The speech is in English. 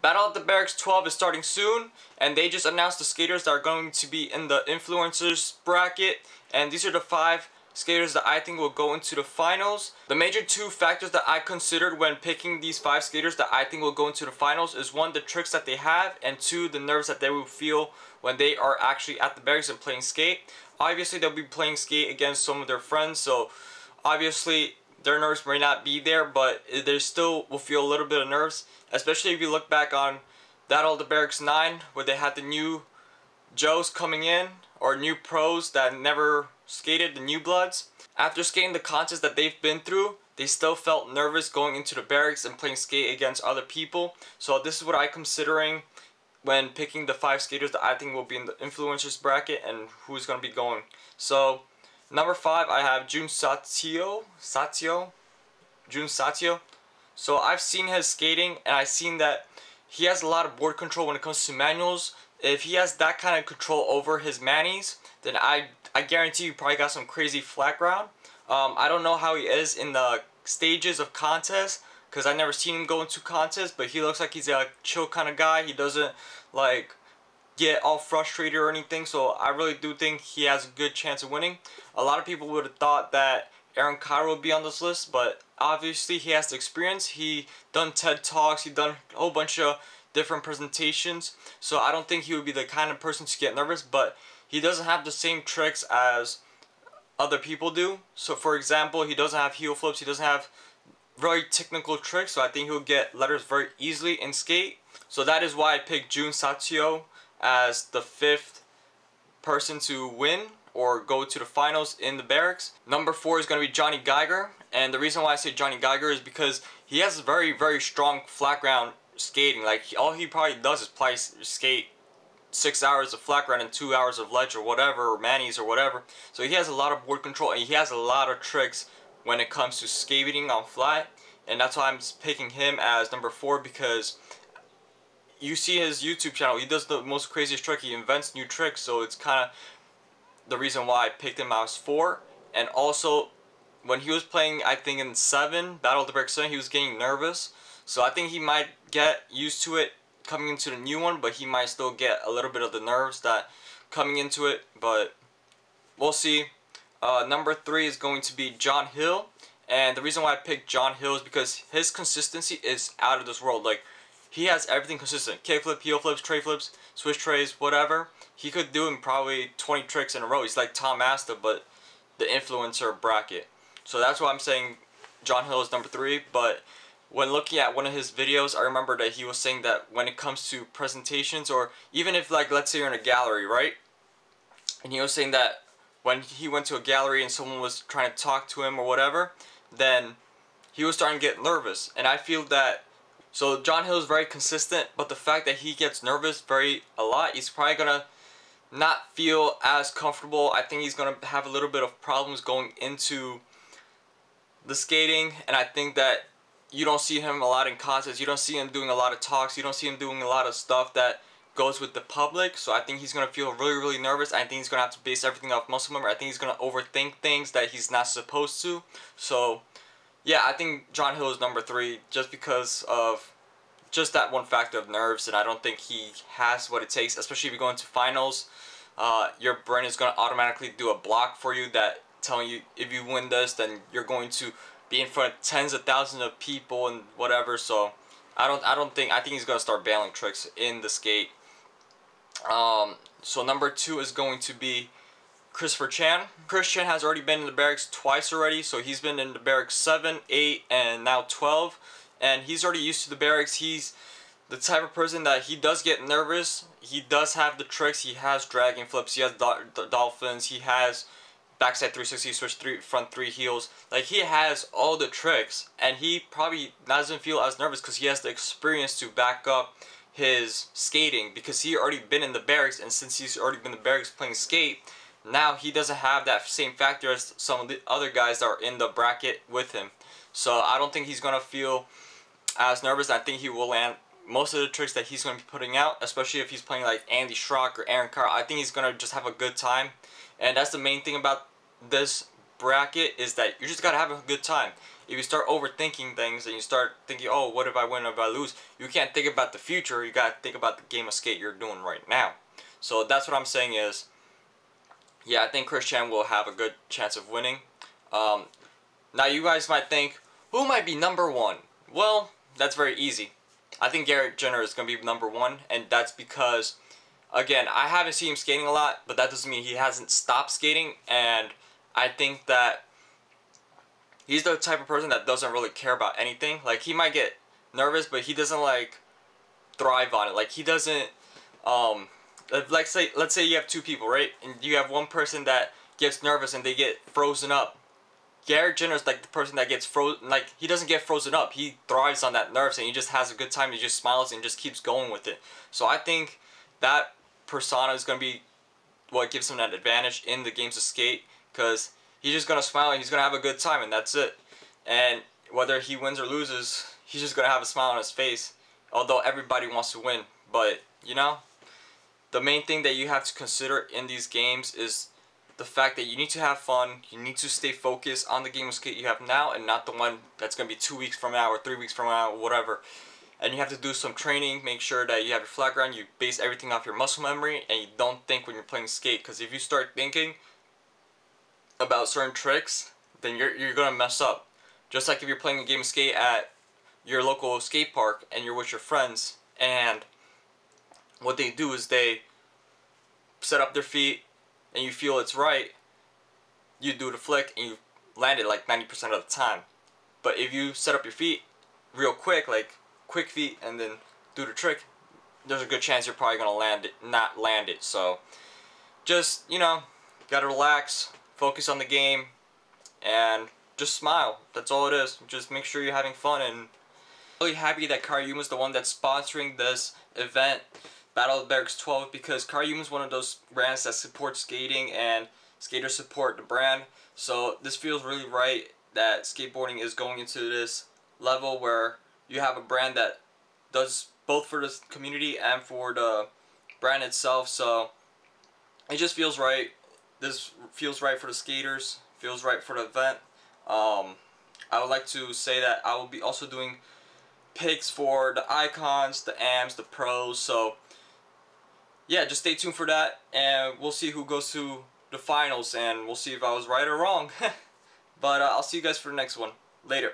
Battle at the Barracks 12 is starting soon, and they just announced the skaters that are going to be in the influencers bracket, and these are the 5 skaters that I think will go into the finals. The major 2 factors that I considered when picking these 5 skaters that I think will go into the finals is 1, the tricks that they have, and 2, the nerves that they will feel when they are actually at the barracks and playing skate. Obviously they'll be playing skate against some of their friends, so obviously their nerves may not be there, but they still will feel a little bit of nerves, especially if you look back on Battle of the Barracks 9 where they had the new Joes coming in, or new pros that never skated, the new bloods. After skating the contest that they've been through, they still felt nervous going into the barracks and playing skate against other people. So this is what I'm considering when picking the 5 skaters that I think will be in the influencers bracket and who's going to be going. So number 5, I have junsato. So I've seen his skating, and I've seen that he has a lot of board control when it comes to manuals. If he has that kind of control over his manis, then I guarantee you probably got some crazy flat ground. I don't know how he is in the stages of contests, because I've never seen him go into contests, but he looks like he's a chill kind of guy. He doesn't like get all frustrated or anything, so I really do think he has a good chance of winning. A lot of people would have thought that Aaron Carr would be on this list, but obviously he has the experience. He done TED Talks, he done a whole bunch of different presentations, so I don't think he would be the kind of person to get nervous, but he doesn't have the same tricks as other people do. So for example, he doesn't have heel flips, he doesn't have very technical tricks, so I think he'll get letters very easily in skate. So that is why I picked junsato as the 5th person to win or go to the finals in the barracks. Number 4 is going to be Johnny Geiger, and the reason why I say Johnny Geiger is because he has very, very strong flat ground skating. Like, all he probably does is play skate 6 hours of flat ground and 2 hours of ledge or whatever, or manis or whatever. So he has a lot of board control, and he has a lot of tricks when it comes to skating on flat, and that's why I'm picking him as number 4, because you see his YouTube channel, he does the most craziest trick, he invents new tricks, so it's kind of the reason why I picked him as 4. And also, when he was playing, I think in 7, Battle of the Barracks 7, he was getting nervous, so I think he might get used to it coming into the new one, but he might still get a little bit of the nerves that coming into it, but we'll see. Number 3 is going to be John Hill, and the reason why I picked John Hill is because his consistency is out of this world. Like, he has everything consistent: kickflip, heel flips, tray flips, switch trays, whatever. He could do in probably 20 tricks in a row. He's like Tom Asta, but the influencer bracket. So that's why I'm saying John Hill is number 3. But when looking at one of his videos, I remember that he was saying that when it comes to presentations, or even if, like, let's say you're in a gallery, right? And he was saying that when he went to a gallery and someone was trying to talk to him or whatever, then he was starting to get nervous. And I feel that, so John Hill is very consistent, but the fact that he gets nervous a lot, he's probably gonna not feel as comfortable. I think he's gonna have a little bit of problems going into the skating, and I think that you don't see him a lot in contests. You don't see him doing a lot of talks. You don't see him doing a lot of stuff that goes with the public. So I think he's going to feel really, really nervous. I think he's going to have to base everything off muscle memory. I think he's going to overthink things that he's not supposed to. So yeah, I think John Hill is number 3 just because of just that one factor of nerves, and I don't think he has what it takes, especially if you go into finals. Your brain is going to automatically do a block for you that telling you if you win this, then you're going to be in front of tens of thousands of people and whatever. So I think he's gonna start bailing tricks in the skate. So number 2 is going to be Christopher Chan. Chris Chan has already been in the barracks twice already, so he's been in the barracks 7, 8, and now 12, and he's already used to the barracks. He's the type of person that he does get nervous. He does have the tricks. He has dragon flips, he has dolphins, he has backside 360, switch front 3 heels. Like, he has all the tricks, and he probably doesn't feel as nervous because he has the experience to back up his skating, because he already been in the barracks, and since he's already been in the barracks playing skate, now he doesn't have that same factor as some of the other guys that are in the bracket with him. So I don't think he's gonna feel as nervous. I think he will land most of the tricks that he's gonna be putting out, especially if he's playing like Andy Schrock or Aaron Carr. I think he's gonna just have a good time, and that's the main thing about this bracket is that you just gotta have a good time. If you start overthinking things and you start thinking, oh, what if I win or if I lose, you can't think about the future. You gotta think about the game of skate you're doing right now. So that's what I'm saying is, yeah, I think Christian will have a good chance of winning. Now you guys might think, who might be number one? Well, that's very easy. I think Garrett Jenner is going to be number one, and that's because, again, I haven't seen him skating a lot, but that doesn't mean he hasn't stopped skating, and I think that he's the type of person that doesn't really care about anything. Like, he might get nervous, but he doesn't, like, thrive on it. Like, he doesn't, let's say you have two people, right? And you have one person that gets nervous and they get frozen up. Garrett Jenner is like the person that gets frozen, like, he doesn't get frozen up. He thrives on that nerves and he just has a good time. He just smiles and just keeps going with it. So I think that persona is going to be what gives him that advantage in the games of skate, because he's just going to smile and he's going to have a good time, and that's it. And whether he wins or loses, he's just going to have a smile on his face, although everybody wants to win. But, you know, the main thing that you have to consider in these games is the fact that you need to have fun. You need to stay focused on the game of skate you have now and not the one that's going to be 2 weeks from now or 3 weeks from now, whatever. And you have to do some training, make sure that you have your flat ground, you base everything off your muscle memory, and you don't think when you're playing skate, because if you start thinking about certain tricks, then you're going to mess up. Just like if you're playing a game of skate at your local skate park and you're with your friends, and what they do is they set up their feet and you feel it's right, you do the flick and you land it like 90% of the time. But if you set up your feet real quick, like quick feet, and then do the trick, there's a good chance you're probably gonna not land it. So just, you know, gotta relax, focus on the game, and just smile. That's all it is. Just make sure you're having fun. And I'm really happy that Karyuma is the one that's sponsoring this event, Battle of the Barracks 12, because Karyuma is one of those brands that support skating and skaters support the brand. So this feels really right that skateboarding is going into this level where you have a brand that does both for the community and for the brand itself. So it just feels right. This feels right for the skaters, feels right for the event. I would like to say that I will be also doing picks for the icons, the AMs, the pros. So yeah, just stay tuned for that, and we'll see who goes to the finals, and we'll see if I was right or wrong. But I'll see you guys for the next one. Later.